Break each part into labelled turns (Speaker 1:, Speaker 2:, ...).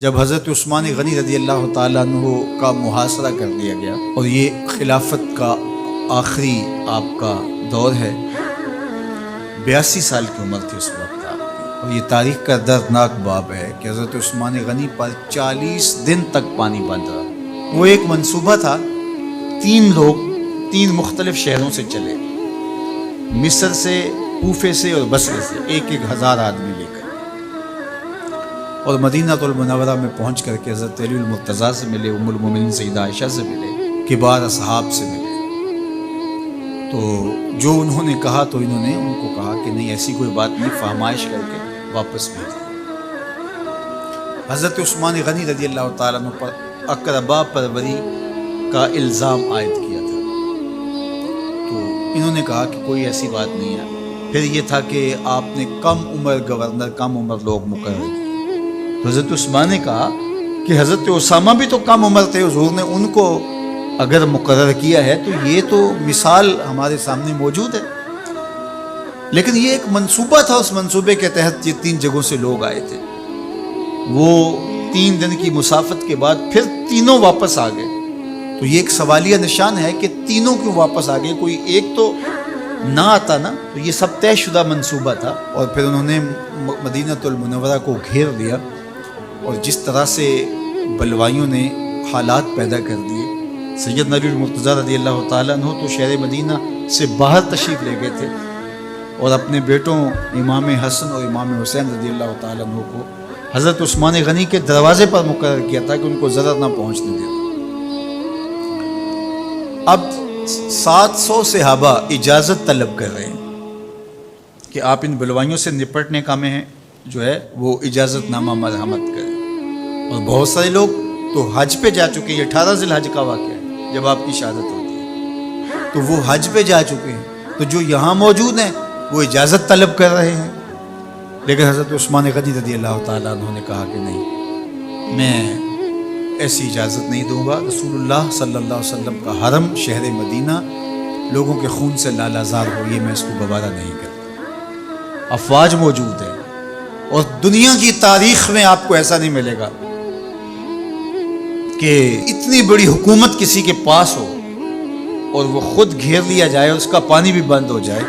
Speaker 1: جب حضرت عثمان غنی رضی اللہ تعالیٰ عنہ کا محاصرہ کر لیا گیا اور یہ خلافت کا آخری آپ کا دور ہے، 82 سال کی عمر تھی اس وقت آپ کی، اور یہ تاریخ کا دردناک باب ہے کہ حضرت عثمان غنی پر 40 دن تک پانی بند رہا۔ وہ ایک منصوبہ تھا، 3 لوگ 3 مختلف شہروں سے چلے، مصر سے، کوفے سے اور بصرے سے، 1000 آدمی لے کر، اور مدینہ المنورہ میں پہنچ کر کے حضرت علی المرتضیٰ سے ملے، ام المومنین سیدہ عائشہ سے ملے، کبار اصحاب سے ملے۔ تو جو انہوں نے کہا تو انہوں نے ان کو کہا کہ نہیں، ایسی کوئی بات نہیں، فہمائش کر کے واپس بھیج دیں۔ حضرت عثمان غنی رضی اللہ تعالیٰ عنہ پر اقربا پروری کا الزام عائد کیا تھا، تو انہوں نے کہا کہ کوئی ایسی بات نہیں ہے۔ پھر یہ تھا کہ آپ نے کم عمر گورنر، کم عمر لوگ مقرر کیے۔ تو حضرت عثمان نے کہا کہ حضرت اسامہ بھی تو کم عمر تھے، حضور نے ان کو اگر مقرر کیا ہے تو یہ تو مثال ہمارے سامنے موجود ہے۔ لیکن یہ ایک منصوبہ تھا، اس منصوبے کے تحت یہ 3 جگہوں سے لوگ آئے تھے۔ وہ 3 دن کی مسافت کے بعد پھر تینوں واپس آ گئے۔ تو یہ ایک سوالیہ نشان ہے کہ تینوں کیوں واپس آ گئے، کوئی ایک تو نہ آتا نا۔ تو یہ سب طے شدہ منصوبہ تھا، اور پھر انہوں نے مدینہ المنورہ کو گھیر لیا، اور جس طرح سے بلوائیوں نے حالات پیدا کر دیے۔ سیدنا علی المرتضیٰ رضی اللہ تعالیٰ عنہ تو شہر مدینہ سے باہر تشریف لے گئے تھے، اور اپنے بیٹوں امام حسن اور امام حسین رضی اللہ تعالیٰ عنہ کو حضرت عثمان غنی کے دروازے پر مقرر کیا تھا کہ ان کو ضرر نہ پہنچنے دے۔ اب 700 صحابہ اجازت طلب کر رہے ہیں کہ آپ ان بلوائیوں سے نپٹنے کا میں جو ہے وہ اجازت نامہ مرحمت کریں، اور بہت سارے لوگ تو حج پہ جا چکے ہیں۔ یہ 18 ذی الحج کا واقعہ ہے جب آپ کی شہادت ہوتی ہے، تو وہ حج پہ جا چکے ہیں، تو جو یہاں موجود ہیں وہ اجازت طلب کر رہے ہیں۔ لیکن حضرت عثمان غنی رضی اللہ تعالیٰ عنہ نے کہا کہ نہیں، میں ایسی اجازت نہیں دوں گا۔ رسول اللہ صلی اللہ علیہ وسلم کا حرم شہر مدینہ لوگوں کے خون سے لالازار ہو، یہ میں اس کو گوارا نہیں کرتا۔ افواج موجود ہیں، اور دنیا کی تاریخ میں آپ کو ایسا نہیں ملے گا کہ اتنی بڑی حکومت کسی کے پاس ہو اور وہ خود گھیر لیا جائے، اس کا پانی بھی بند ہو جائے،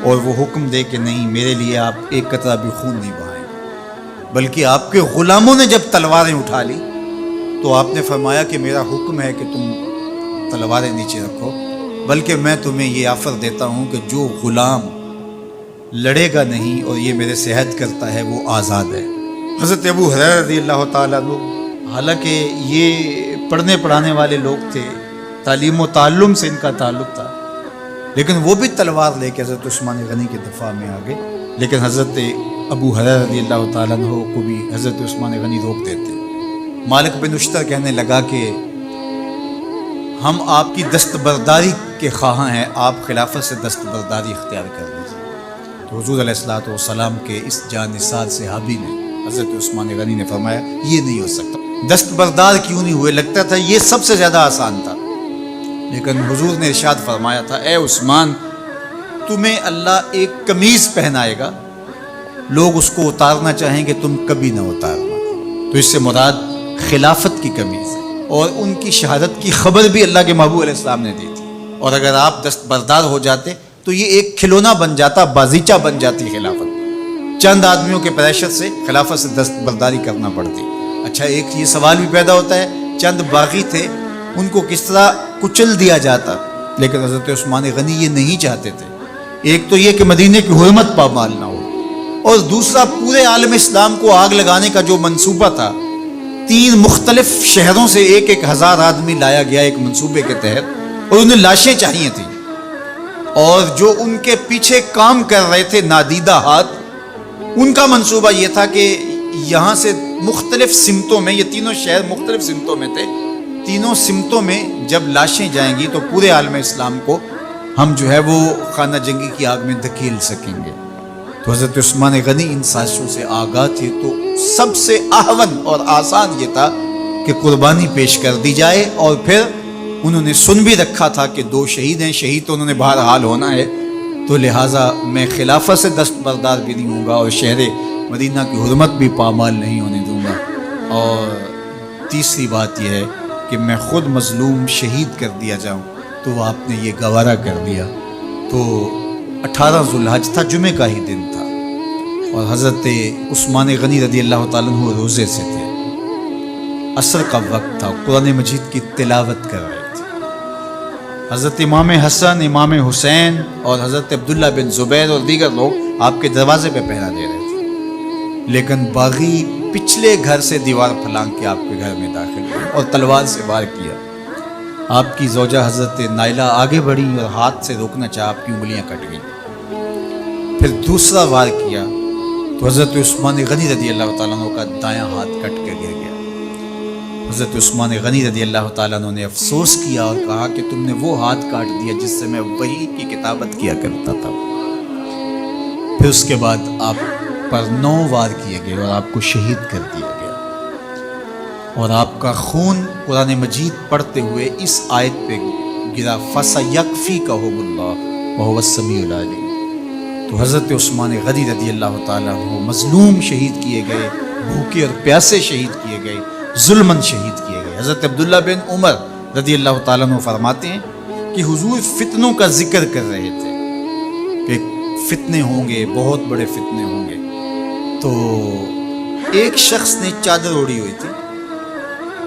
Speaker 1: اور وہ حکم دے کہ نہیں، میرے لیے آپ ایک قطرہ بھی خون نہیں بہائیں۔ بلکہ آپ کے غلاموں نے جب تلواریں اٹھا لی تو آپ نے فرمایا کہ میرا حکم ہے کہ تم تلواریں نیچے رکھو، بلکہ میں تمہیں یہ آفر دیتا ہوں کہ جو غلام لڑے گا نہیں اور یہ میرے سے عہد کرتا ہے وہ آزاد ہے۔ حضرت ابو ہریرہ رضی اللہ تعالیٰ عنہ، حالانکہ یہ پڑھنے پڑھانے والے لوگ تھے، تعلیم و تعلم سے ان کا تعلق تھا، لیکن وہ بھی تلوار لے کے حضرت عثمان غنی کے دفاع میں آ گئے۔ لیکن حضرت ابو ہریرہ رضی اللہ تعالیٰ عنہ کو بھی حضرت عثمان غنی روک دیتے۔ مالک بن اشتر کہنے لگا کہ ہم آپ کی دستبرداری کے خواہاں ہیں، آپ خلافت سے دستبرداری اختیار کر لیجیے۔ تو حضور علیہ الصلوۃ والسلام کے اس جانثار صحابی نے، حضرت عثمان غنی نے فرمایا یہ نہیں ہو سکتا۔ دستبردار کیوں نہیں ہوئے؟ لگتا تھا یہ سب سے زیادہ آسان تھا، لیکن حضور نے ارشاد فرمایا تھا، اے عثمان، تمہیں اللہ ایک قمیض پہنائے گا، لوگ اس کو اتارنا چاہیں گے، تم کبھی نہ اتارنا۔ تو اس سے مراد خلافت کی قمیض ہے، اور ان کی شہادت کی خبر بھی اللہ کے محبوب علیہ السلام نے دی تھی، اور اگر آپ دستبردار ہو جاتے تو یہ ایک کھلونا بن جاتا، بازیچہ بن جاتی خلافت۔ چند آدمیوں کے پریشر سے خلافت سے دستبرداری کرنا پڑتی۔ اچھا، ایک یہ سوال بھی پیدا ہوتا ہے، چند باغی تھے، ان کو کس طرح کچل دیا جاتا؟ لیکن حضرت عثمان غنی یہ نہیں چاہتے تھے۔ ایک تو یہ کہ مدینے کی حرمت پامال نہ ہو، اور دوسرا پورے عالم اسلام کو آگ لگانے کا جو منصوبہ تھا، 3 مختلف شہروں سے 1000 آدمی لایا گیا ایک منصوبے کے تحت، اور انہیں لاشیں چاہیے تھیں، اور جو ان کے پیچھے کام کر رہے تھے نادیدہ ہاتھ، ان کا منصوبہ یہ تھا کہ یہاں سے مختلف سمتوں میں، یہ تینوں شہر مختلف سمتوں میں تھے، تینوں سمتوں میں جب لاشیں جائیں گی تو پورے عالم اسلام کو ہم جو ہے وہ خانہ جنگی کی آگ میں دھکیل سکیں گے۔ تو حضرت عثمان غنی ان سازشوں سے آگاہ تھے، تو سب سے اہون اور آسان یہ تھا کہ قربانی پیش کر دی جائے، اور پھر انہوں نے سن بھی رکھا تھا کہ 2 شہید ہیں، شہید تو انہوں نے بہرحال ہونا ہے، تو لہٰذا میں خلافت سے دستبردار بھی نہیں ہوں گا، اور شہر مدینہ کی حرمت بھی پامال نہیں ہونے دوں گا۔ اور تیسری بات یہ ہے کہ میں خود مظلوم شہید کر دیا جاؤں، تو آپ نے یہ گوارا کر دیا۔ تو 18 ذوالحج تھا، جمعہ کا ہی دن تھا، اور حضرت عثمان غنی رضی اللہ تعالیٰ عنہ روزے سے تھے، عصر کا وقت تھا، قرآن مجید کی تلاوت کر رہے تھے۔ حضرت امام حسن، امام حسین اور حضرت عبداللہ بن زبیر اور دیگر لوگ آپ کے دروازے پہ پہرا دے رہے تھے، لیکن باغی پچھلے گھر سے دیوار پھلانگ کے آپ کے گھر میں داخل ہوئے اور تلوار سے وار کیا۔ آپ کی زوجہ حضرت نائلہ آگے بڑھی اور ہاتھ سے روکنا چاہا، آپ کی انگلیاں کٹ گئیں۔ پھر دوسرا وار کیا تو حضرت عثمان غنی رضی اللہ تعالیٰ عنہ کا دایاں ہاتھ کٹ کے گر گیا۔ حضرت عثمان غنی رضی اللہ تعالیٰ عنہ نے افسوس کیا اور کہا کہ تم نے وہ ہاتھ کاٹ دیا جس سے میں وحی کی کتابت کیا کرتا تھا۔ پھر اس کے بعد آپ پر 9 وار کیے گئے اور آپ کو شہید کر دیا گیا، اور آپ کا خون قرآن مجید پڑھتے ہوئے اس آیت پہ گرا، فَسَيَكْفِيكَهُمُ اللَّهُ وَهُوَ السَّمِيعُ الْعَلِيمُ۔ تو حضرت عثمان غنی رضی اللہ تعالیٰ عنہ مظلوم شہید کیے گئے، بھوکے اور پیاسے شہید کیے گئے، ظلماً شہید کیے گئے۔ حضرت عبداللہ بن عمر رضی اللہ تعالیٰ عنہ فرماتے ہیں کہ حضور فتنوں کا ذکر کر رہے تھے کہ فتنے ہوں گے، بہت بڑے فتنے ہوں گے۔ تو ایک شخص نے چادر اوڑھی ہوئی تھی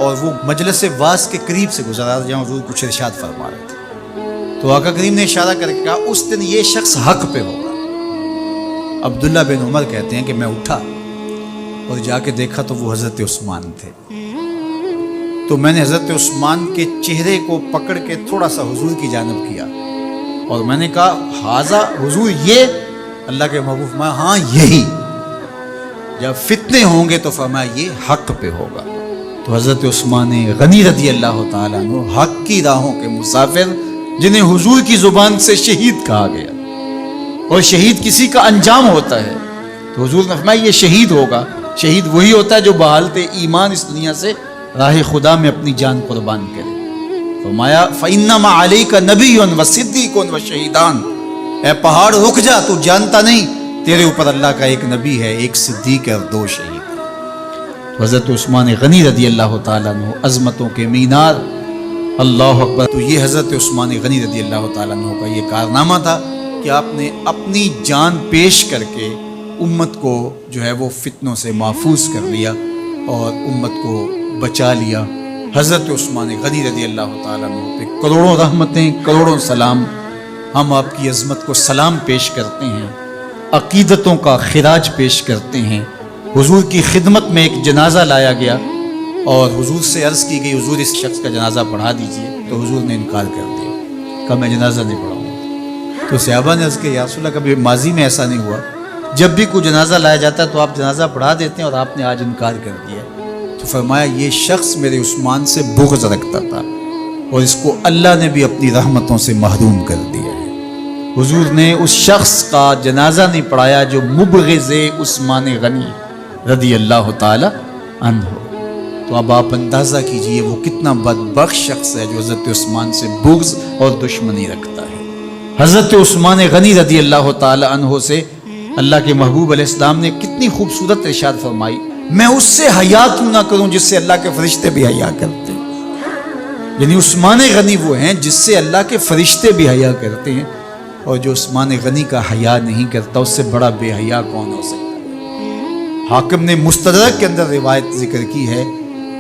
Speaker 1: اور وہ مجلس واعظ کے قریب سے گزرا جہاں حضور کچھ ارشاد فرما رہے تھے، تو آقا کریم نے اشارہ کر کے کہا اس دن یہ شخص حق پہ ہوگا۔ عبداللہ بن عمر کہتے ہیں کہ میں اٹھا اور جا کے دیکھا تو وہ حضرت عثمان تھے۔ تو میں نے حضرت عثمان کے چہرے کو پکڑ کے تھوڑا سا حضور کی جانب کیا اور میں نے کہا حاضہ حضور، یہ اللہ کے محبوب میں، ہاں یہی، جب فتنے ہوں گے تو فرمایا یہ حق پہ ہوگا۔ تو حضرت عثمان غنی رضی اللہ تعالیٰ عنہ حق کی راہوں کے مسافر، جنہیں حضور کی زبان سے شہید کہا گیا، اور شہید کسی کا انجام ہوتا ہے، تو حضور نے فرمایا یہ شہید ہوگا۔ شہید وہی ہوتا ہے جو بحالت ایمان اس دنیا سے راہ خدا میں اپنی جان قربان کرے۔ فرمایا فَإِنَّمَا عَلَيْكَ نَبِيٌّ وَصِدِّيقٌ وَشَهِيدَانِ، اے پہاڑ رک جا، تو جانتا نہیں تیرے اوپر اللہ کا ایک نبی ہے، ایک صدیق ہے اور 2 شہید ہیں۔ حضرت عثمان غنی رضی اللہ تعالیٰ عنہ عظمتوں کے مینار، اللہ اکبر۔ تو یہ حضرت عثمان غنی رضی اللہ تعالیٰ عنہ کا یہ کارنامہ تھا کہ آپ نے اپنی جان پیش کر کے امت کو جو ہے وہ فتنوں سے محفوظ کر لیا اور امت کو بچا لیا۔ حضرت عثمان غنی رضی اللہ تعالیٰ عنہ پہ کروڑوں رحمتیں، کروڑوں سلام۔ ہم آپ کی عظمت کو سلام پیش کرتے ہیں، عقیدتوں کا خراج پیش کرتے ہیں۔ حضور کی خدمت میں ایک جنازہ لایا گیا اور حضور سے عرض کی گئی حضور اس شخص کا جنازہ پڑھا دیجئے، تو حضور نے انکار کر دیا، کہا میں جنازہ نہیں پڑھاؤں گا۔ تو صحابہ نے عرض کیا یا رسول اللہ، کبھی ماضی میں ایسا نہیں ہوا، جب بھی کوئی جنازہ لایا جاتا ہے تو آپ جنازہ پڑھا دیتے ہیں اور آپ نے آج انکار کر دیا۔ تو فرمایا یہ شخص میرے عثمان سے بغض رکھتا تھا اور اس کو اللہ نے بھی اپنی رحمتوں سے محروم کر دیا ہے۔ حضور نے اس شخص کا جنازہ نہیں پڑھایا جو مبغض عثمان غنی رضی اللہ تعالی عنہ۔ تو اب آپ اندازہ کیجئے وہ کتنا بدبخت شخص ہے جو حضرت عثمان سے بغض اور دشمنی رکھتا ہے۔ حضرت عثمان غنی رضی اللہ تعالی عنہ سے اللہ کے محبوب علیہ السلام نے کتنی خوبصورت ارشاد فرمائی، میں اس سے حیا کیوں نہ کروں جس سے اللہ کے فرشتے بھی حیا کرتے ہیں۔ یعنی عثمان غنی وہ ہیں جس سے اللہ کے فرشتے بھی حیا کرتے ہیں، اور جو عثمان غنی کا حیا نہیں کرتا اس سے بڑا بے حیا کون ہو سکتا ہے۔ حاکم نے مستدرک کے اندر روایت ذکر کی ہے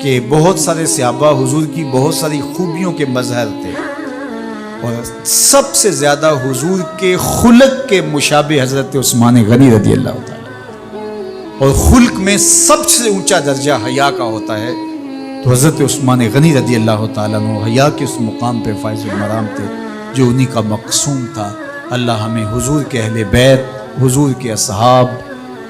Speaker 1: کہ بہت سارے صحابہ حضور کی بہت ساری خوبیوں کے مظہر تھے، اور سب سے زیادہ حضور کے خلق کے مشابہ حضرت عثمان غنی رضی اللہ تعالیٰ، اور خلق میں سب سے اونچا درجہ حیا کا ہوتا ہے، تو حضرت عثمان غنی رضی اللہ تعالیٰ عنہ حیا کے اس مقام پہ فائز المرام تھے جو انہی کا مقصوم تھا۔ اللہ ہمیں حضور کے اہل بیت، حضور کے اصحاب،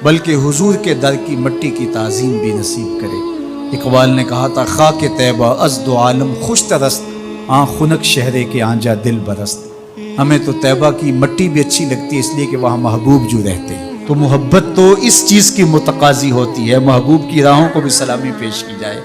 Speaker 1: بلکہ حضور کے در کی مٹی کی تعظیم بھی نصیب کرے۔ اقبال نے کہا تھا خاک طیبہ از دو عالم خوش ترست، آن خنک شہرے کے آنجا دل برست۔ ہمیں تو طیبہ کی مٹی بھی اچھی لگتی ہے اس لیے کہ وہاں محبوب جو رہتے ہیں، تو محبت تو اس چیز کی متقاضی ہوتی ہے، محبوب کی راہوں کو بھی سلامی پیش کی جائے۔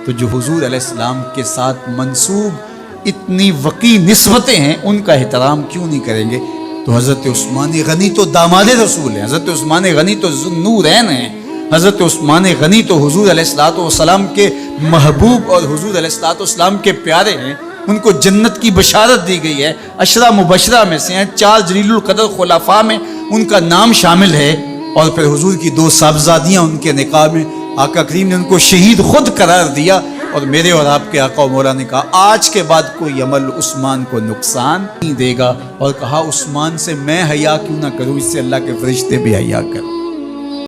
Speaker 1: تو جو حضور علیہ السلام کے ساتھ منسوب اتنی وقی نسبتیں ہیں ان کا احترام کیوں نہیں کریں گے؟ تو حضرت عثمان غنی تو داماد رسول ہیں، حضرت عثمان غنی تو ذو النورین ہیں، حضرت عثمان غنی تو حضور علیہ الصلوۃ والسلام کے محبوب اور حضور علیہ الصلوۃ والسلام کے پیارے ہیں، ان کو جنت کی بشارت دی گئی ہے، عشرہ مبشرہ میں سے ہیں، 4 جلیل القدر خلفاء میں ان کا نام شامل ہے، اور پھر حضور کی 2 صاحبزادیاں ان کے نکاح میں آقا کریم نے ان کو شہید خود قرار دیا، اور میرے اور آپ کے آقا و مولا نے کہا آج کے بعد کوئی عمل عثمان کو نقصان نہیں دے گا، اور کہا عثمان سے میں حیا کیوں نہ کروں، اس سے اللہ کے فرشتے بھی حیا کریں۔